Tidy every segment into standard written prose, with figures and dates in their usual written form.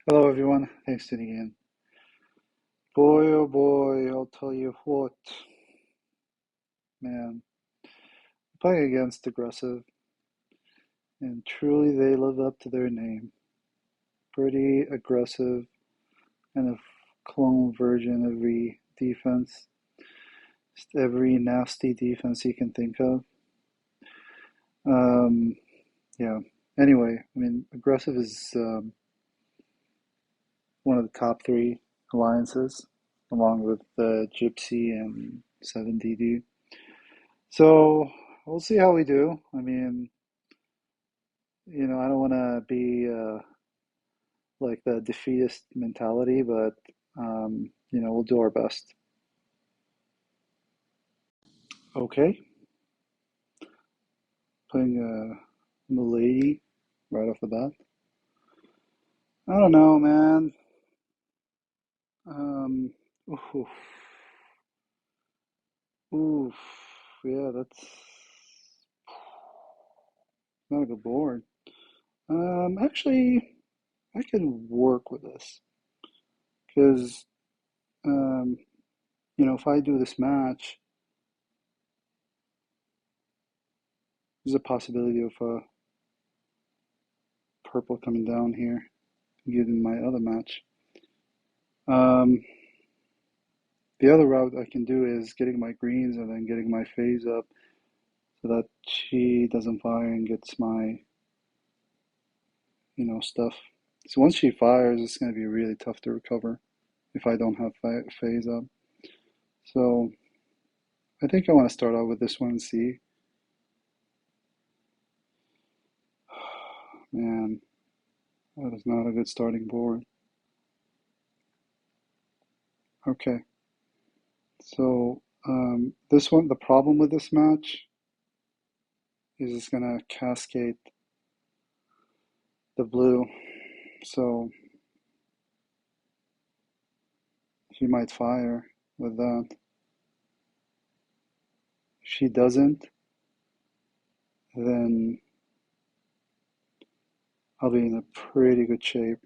Hello, everyone. Thanks for tuning in. Boy, oh boy, I'll tell you what, man. Playing against Aggressive, and truly they live up to their name. Pretty aggressive, kind of clone version of every defense, just every nasty defense you can think of. Um, yeah. Anyway, I mean, Aggressive is one of the top three alliances, along with Gypsy and 7DD. So we'll see how we do. I mean, I don't want to be like the defeatist mentality, but we'll do our best. Okay, playing Milady right off the bat. I don't know, man. Um, oof, oof, yeah, that's not a good board. Actually, I can work with this because um, if I do this match, there's a possibility of purple coming down here, getting my other match. Um, the other route I can do is getting my greens and then getting my phase up so that she doesn't fire and gets my, stuff. So once she fires, it's going to be really tough to recover if I don't have phase up. So I think I want to start out with this one and see. Man, that is not a good starting board. Okay, so this one, the problem with this match is it's going to cascade the blue. So she might fire with that. If she doesn't, then I'll be in a pretty good shape.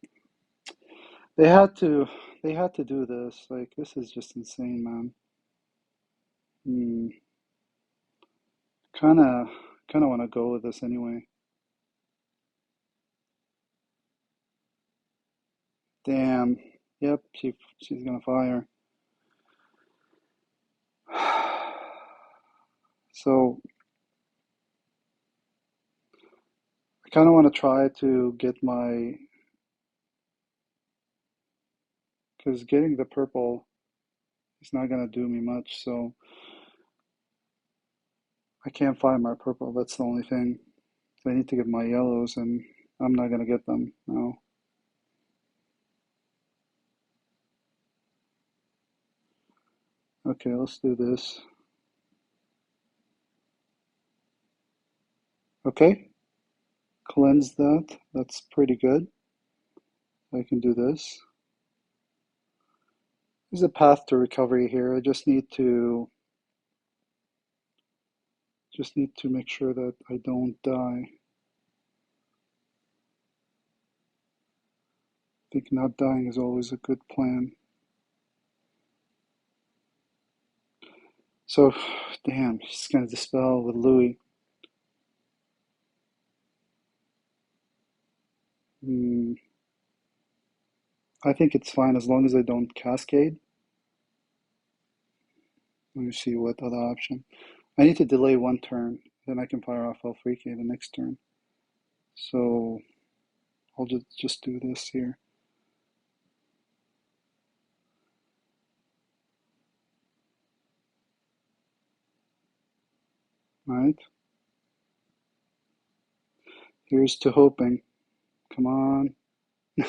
They had to they had to do this. Like this is just insane, man. Hmm. Kinda want to go with this anyway. Damn. Yep, she's gonna fire. So I kind of want to try to get my because getting the purple is not gonna do me much. So I can't find my purple. That's the only thing. So I need to get my yellows, and I'm not gonna get them. No. Okay, let's do this. Okay, cleanse that. That's pretty good. I can do this. There's a path to recovery here. I just need to make sure that I don't die. I think not dying is always a good plan. So, damn, she's gonna dispel with Louis. Hmm, I think it's fine as long as I don't cascade. Let me see what other option. I need to delay one turn, then I can fire off L3K the next turn. So I'll just do this here. All right. Here's to hoping. Come on.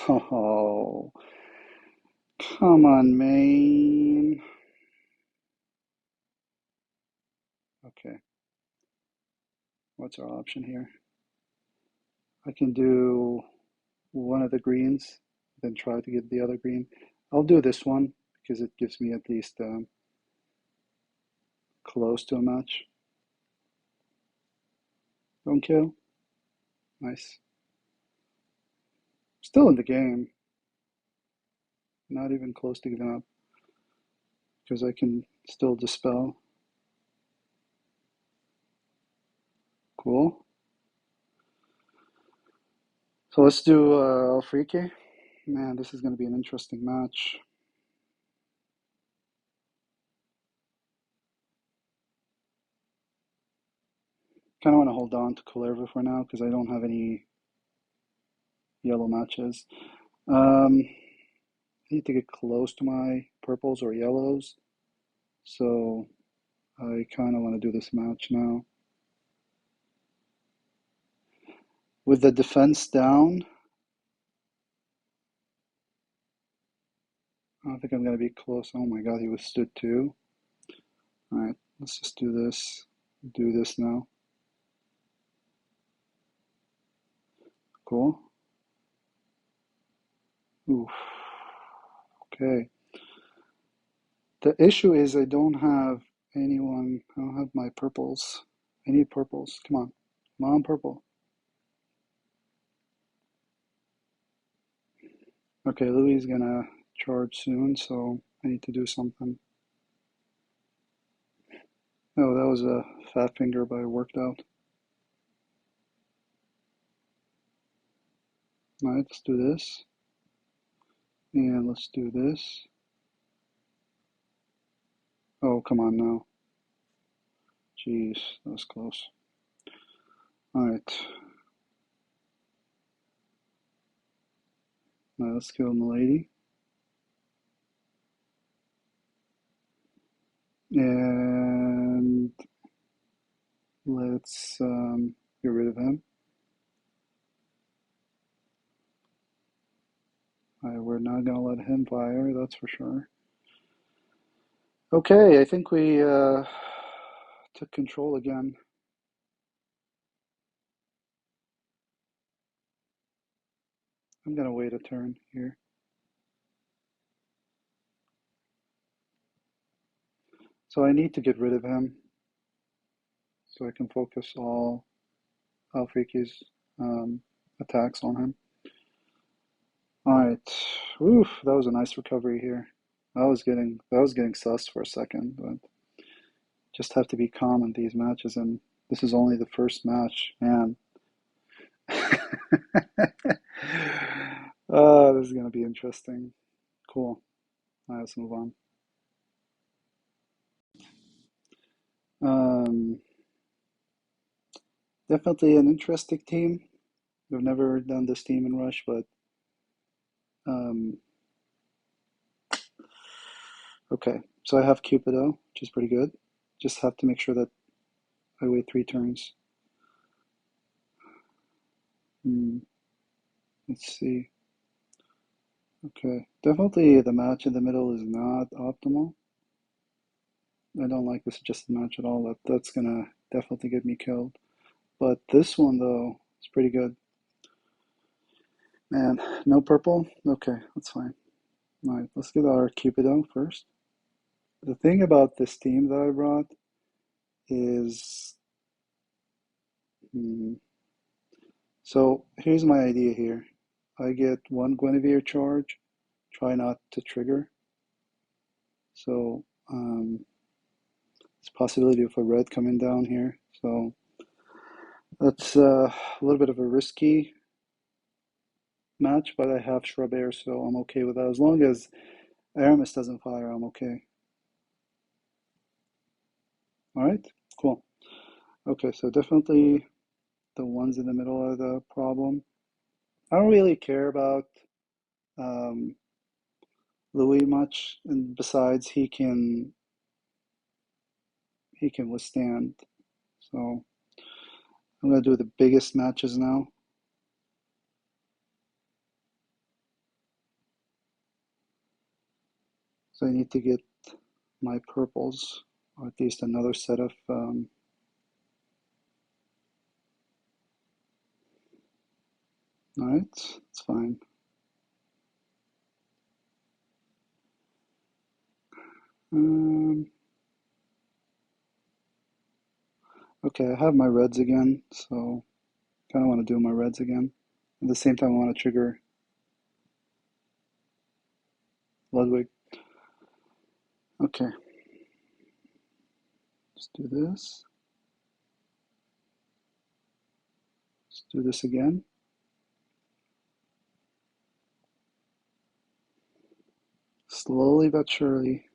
No. Come on, man. Okay. What's our option here? I can do one of the greens, then try to get the other green. I'll do this one because it gives me at least close to a match. Don't kill. Nice. Still in the game. Not even close to giving up because I can still dispel. Cool. So let's do Alfrike. Man, this is going to be an interesting match. Kind of want to hold on to Kullerva for now because I don't have any yellow matches. I need to get close to my purples or yellows. So I kind of want to do this match now. With the defense down, I don't think I'm going to be close. Oh my god, he withstood two. Alright, let's just do this. Do this now. Cool. Oof. Okay. The issue is I don't have anyone. I don't have my purples. I need purples. Come on. Come on, purple. Okay, Louis is gonna charge soon, so I need to do something. Oh, that was a fat finger, but it worked out. Alright, let's do this. And let's do this. Oh, come on now. Jeez, that was close. Alright. Now let's kill Milady. And let's get rid of him. We're not going to let him fire, that's for sure. Okay, I think we took control again. I'm going to wait a turn here. So I need to get rid of him so I can focus all Alfreki's attacks on him. Alright. Oof, that was a nice recovery here. That was getting sus for a second, but just have to be calm in these matches, and this is only the first match, man. Oh, this is gonna be interesting. Cool. All right, let's move on. Um, Definitely an interesting team. We've never done this team in Rush, but um, okay. So I have Cupido, which is pretty good. Just have to make sure that I wait 3 turns. Hmm, let's see. Okay, definitely the match in the middle is not optimal. I don't like this adjusted match at all. That's gonna definitely get me killed. But this one though, is pretty good. Man, no purple? Okay, that's fine. Alright, let's get our Cupido first. The thing about this team that I brought is hmm, so here's my idea here. I get one Guinevere charge, try not to trigger. So it's a possibility of a red coming down here. So that's a little bit of a risky match, but I have Shrub Air, so I'm okay with that. As long as Aramis doesn't fire, I'm okay. All right, cool. Okay, so definitely the ones in the middle are the problem. I don't really care about um, Louis much, and besides, he can withstand. So I'm gonna do the biggest matches now. So I need to get my purples, or at least another set of. All right, it's fine. Um, okay, I have my reds again, so kind of want to do my reds again. At the same time, I want to trigger. Ludwig. Okay, let's do this. Let's do this again. Slowly but surely.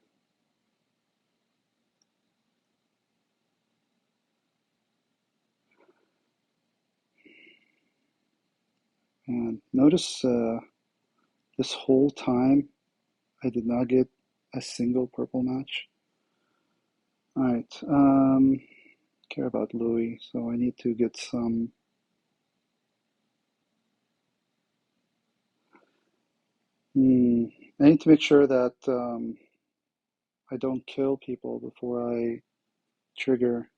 And notice this whole time I did not get a single purple match. All right, care about Louis, so I need to get some. I need to make sure that I don't kill people before I trigger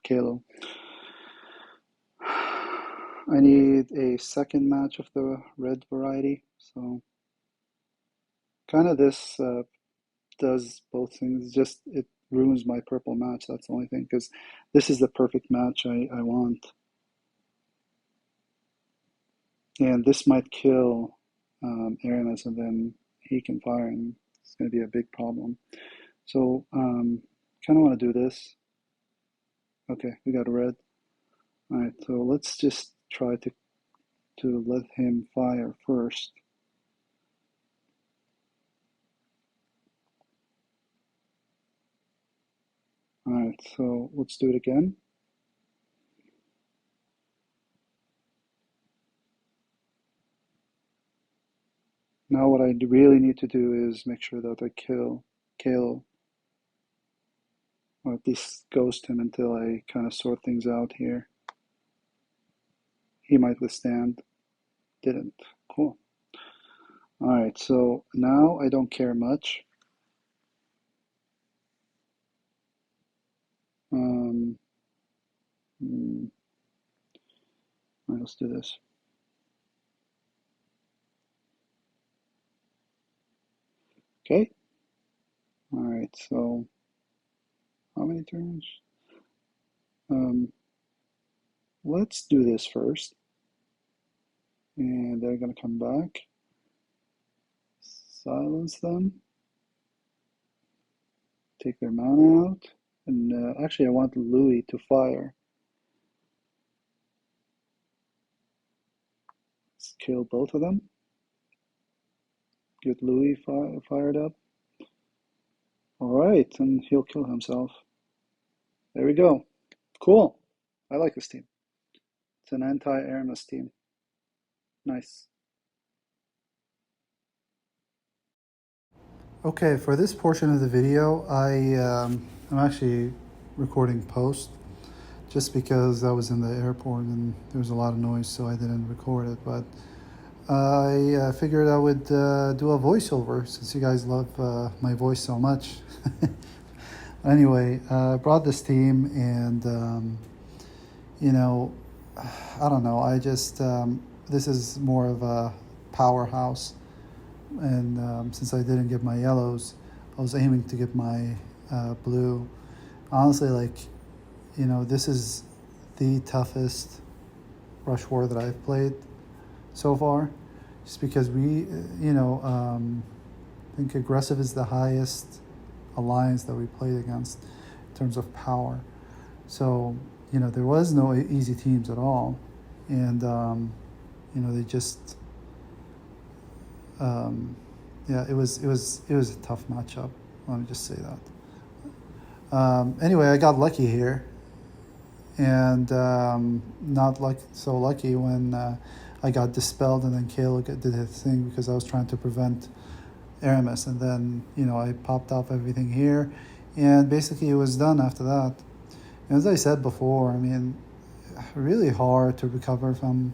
Kalo. I need a second match of the red variety, so kind of this does both things. Just it ruins my purple match. That's the only thing, because this is the perfect match I want, and this might kill Aramis, and then he can fire, and it's going to be a big problem. So kind of want to do this. Okay, we got a red. All right, so let's just try to let him fire first. All right, so let's do it again. Now what I really need to do is make sure that I kill Kalo, or at least ghost him until I kind of sort things out here. He might withstand. Didn't. Cool. All right, so now I don't care much. Um, all right, let's do this. Okay. All right, so how many turns? Let's do this first. And they're going to come back. Silence them. Take their mana out. And actually, I want Louis to fire. Let's kill both of them. Get Louis fired up. All right, and he'll kill himself. There we go. Cool. I like this team. It's an anti-Aramis team. Nice. Okay, for this portion of the video, I'm actually recording post just because I was in the airport and there was a lot of noise, so I didn't record it. But I figured I would do a voiceover since you guys love my voice so much. Anyway, I brought this team, and you know, I don't know. I just this is more of a powerhouse, and since I didn't get my yellows, I was aiming to get my blue. Honestly, like, this is the toughest rush war that I've played so far, just because I think aggressive is the highest alliance that we played against in terms of power. So, there was no easy teams at all, and they just, yeah, it was a tough matchup. Let me just say that. Anyway, I got lucky here, and not so lucky when I got dispelled, and then Kayla did his thing because I was trying to prevent Aramis, and then I popped off everything here, and basically it was done after that. And as I said before, I mean, really hard to recover from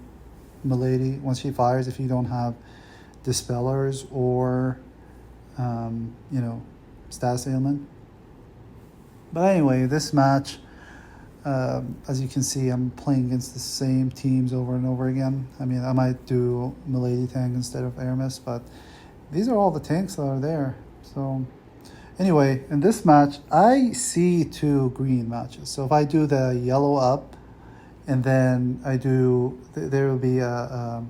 Milady once she fires if you don't have dispellers or status ailment. But anyway, this match, as you can see, I'm playing against the same teams over and over again. I mean, I might do Milady tank instead of Aramis, but these are all the tanks that are there. So anyway, in this match, I see two green matches. So if I do the yellow up, and then I do, there will be a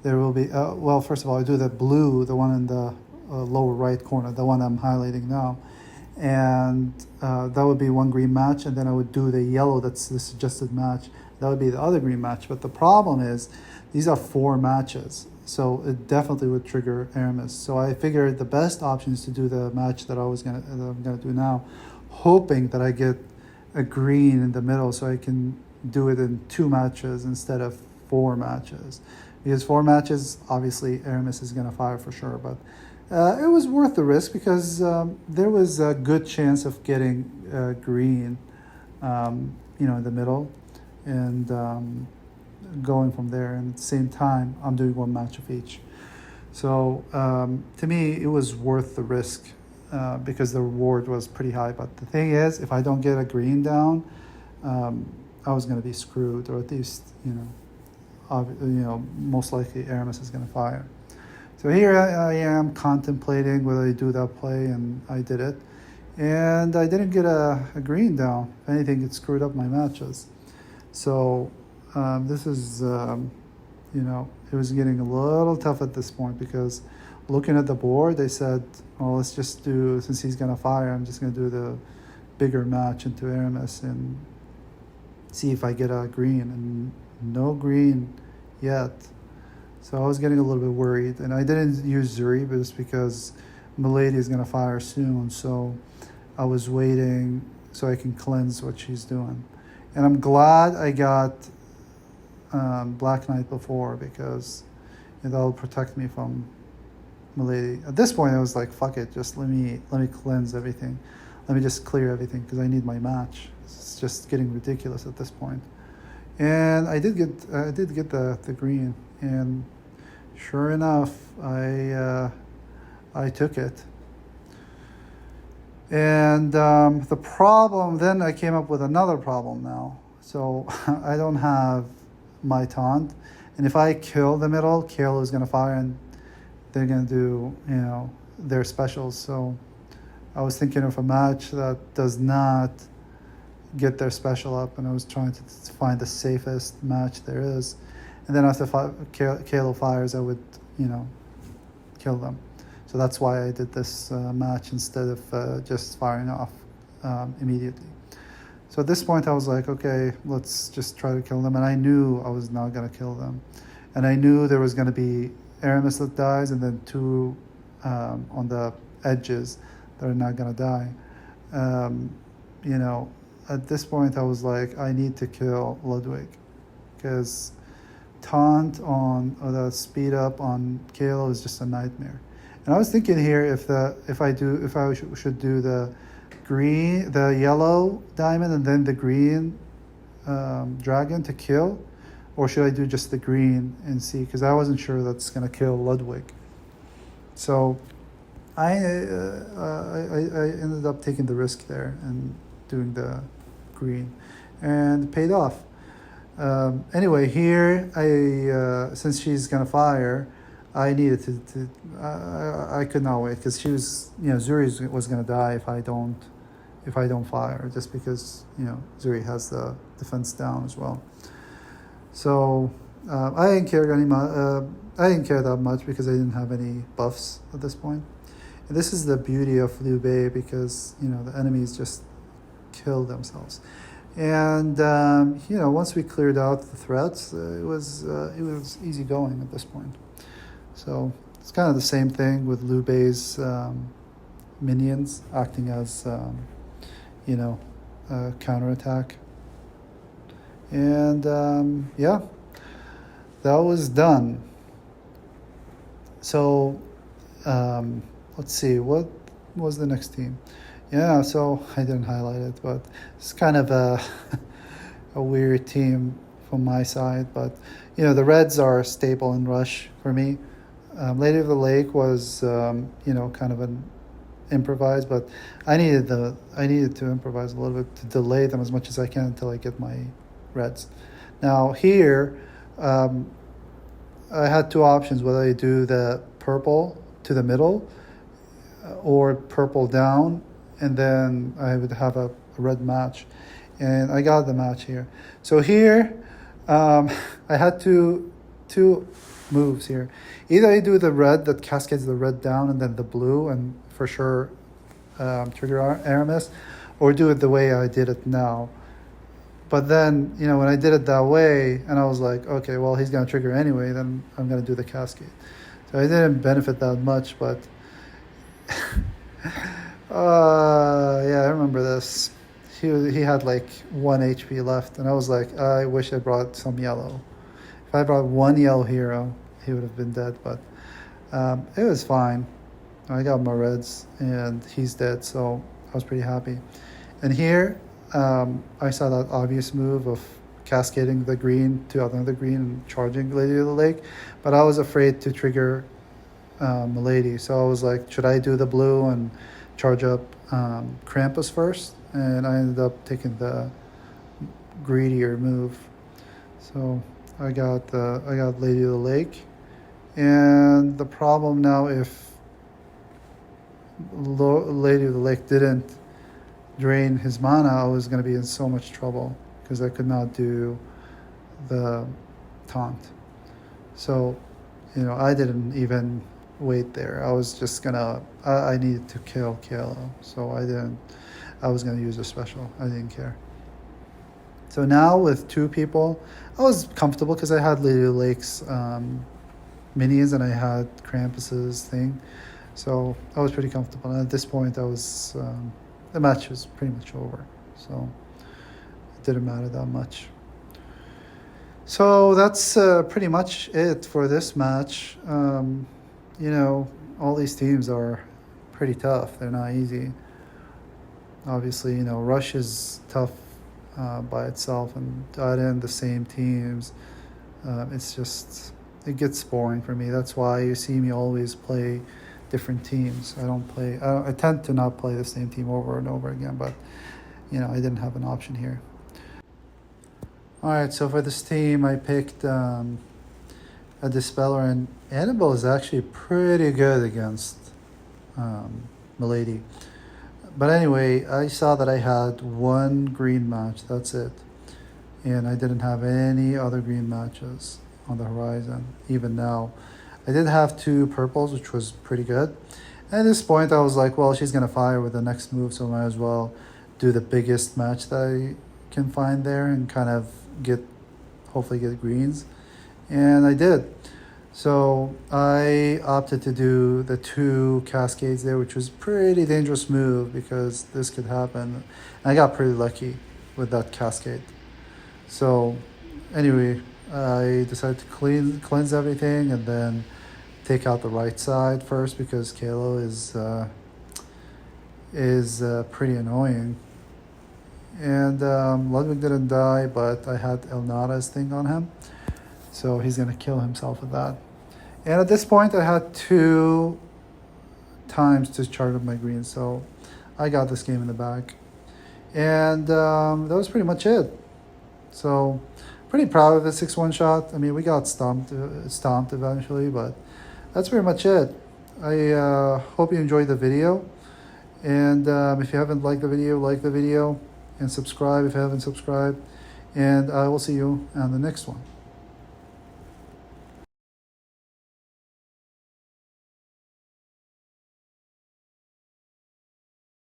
there will be, well, first of all, I do the blue, the one in the lower right corner, the one I'm highlighting now. And that would be one green match. And then I would do the yellow, that's the suggested match. That would be the other green match. But the problem is, these are 4 matches. So it definitely would trigger Aramis. So I figured the best option is to do the match that I'm gonna do now, hoping that I get a green in the middle so I can do it in 2 matches instead of 4 matches. Because 4 matches, obviously Aramis is gonna fire for sure, but it was worth the risk because there was a good chance of getting green, in the middle, and going from there. And at the same time, I'm doing 1 match of each. So to me, it was worth the risk because the reward was pretty high. But the thing is, if I don't get a green down, I was going to be screwed, or at least, most likely Aramis is going to fire. So here I am contemplating whether I do that play, and I did it. And I didn't get a green down. If anything, it screwed up my matches. So this is, it was getting a little tough at this point because looking at the board, they said, well, let's just do, since he's going to fire, I'm just going to do the bigger match into Aramis and see if I get a green. And no green yet. So I was getting a little bit worried, and I didn't use Zuri, but it's because Milady is going to fire soon. So I was waiting so I can cleanse what she's doing. And I'm glad I got Black Knight before because that'll protect me from Milady. At this point, I was like, fuck it, just let me cleanse everything. Let me just clear everything because I need my match. It's just getting ridiculous at this point. And I did get the green, and sure enough, I took it. And the problem, then I came up with another problem now. So I don't have my taunt, and if I kill the middle, Kale is going to fire, and they're going to do their specials. So I was thinking of a match that does not get their special up, and I was trying to find the safest match there is. And then after Kalo fires, I would, kill them. So that's why I did this match instead of just firing off immediately. So at this point, I was like, okay, let's just try to kill them. And I knew I was not going to kill them. And I knew there was going to be Aramis that dies, and then 2 on the edges that are not going to die. At this point, I was like, I need to kill Ludwig because taunt on, or the speed up on Kalo is just a nightmare. And I was thinking here if I should do the green, the yellow diamond, and then the green dragon to kill, or should I do just the green and see? Because I wasn't sure that's gonna kill Ludwig. So I ended up taking the risk there and doing the green, and it paid off. Anyway, here since she's gonna fire, I needed to I could not wait because she was, Zuri was gonna die if I don't fire, just because Zuri has the defense down as well. So I didn't care I didn't care that much because I didn't have any buffs at this point. And this is the beauty of Liu Bei, because the enemies just kill themselves. And once we cleared out the threats, it was easy going at this point. So it's kind of the same thing with Liu Bei's minions acting as counterattack. And that was done. So let's see, what was the next team? Yeah, so I didn't highlight it, but it's kind of a weird team from my side. But the Reds are stable in Rush for me. Lady of the Lake was kind of an improvised, but I needed to improvise a little bit to delay them as much as I can until I get my Reds. Now here, I had 2 options: whether I do the purple to the middle or purple down, and then I would have a red match. And I got the match here. So here, I had two moves here. Either I do the red that cascades the red down and then the blue, and for sure trigger Aramis, or do it the way I did it now. But then, when I did it that way, and I was like, okay, well, he's going to trigger anyway, then I'm going to do the cascade. So I didn't benefit that much, but yeah, I remember this. He had like 1 HP left, and I was like, I wish I brought some yellow. If I brought one yellow hero, he would have been dead, but it was fine. I got my reds, and he's dead, so I was pretty happy. And here, I saw that obvious move of cascading the green to another green and charging Lady of the Lake, but I was afraid to trigger Milady, so I was like, should I do the blue and charge up Krampus first? And I ended up taking the greedier move. So I got Lady of the Lake, and the problem now, if Lady of the Lake didn't drain his mana, I was going to be in so much trouble because I could not do the taunt. So, I didn't even wait there. I was just gonna. I needed to kill Kalo, so I didn't. I was gonna use a special. I didn't care. So now with two people, I was comfortable because I had Lady of the Lake's minions and I had Krampus's thing, so I was pretty comfortable. And at this point, I was the match was pretty much over, so it didn't matter that much. So that's pretty much it for this match. All these teams are pretty tough. They're not easy. Obviously, Rush is tough by itself, and to add in the same teams, it gets boring for me. That's why you see me always play different teams. I tend to not play the same team over and over again, but, I didn't have an option here. All right, so for this team, I picked a Dispeller, and Annabelle is actually pretty good against Milady. But anyway, I saw that I had one green match, that's it. And I didn't have any other green matches on the horizon, even now. I did have two purples, which was pretty good. And at this point, I was like, well, she's going to fire with the next move, so I might as well do the biggest match that I can find there and kind of hopefully get greens. And I did. So I opted to do the two cascades there, which was pretty dangerous move because this could happen. I got pretty lucky with that cascade. So anyway, I decided to cleanse everything and then take out the right side first because Kalo is pretty annoying. And Ludwig didn't die, but I had Elnara's thing on him. So he's going to kill himself with that. And at this point, I had 2 times to charge up my green. So I got this game in the bag. And that was pretty much it. So pretty proud of the 6-1 shot. I mean, we got stomped eventually, but that's pretty much it. I hope you enjoyed the video. And if you haven't liked the video, like the video. And subscribe if you haven't subscribed. And I will see you on the next one.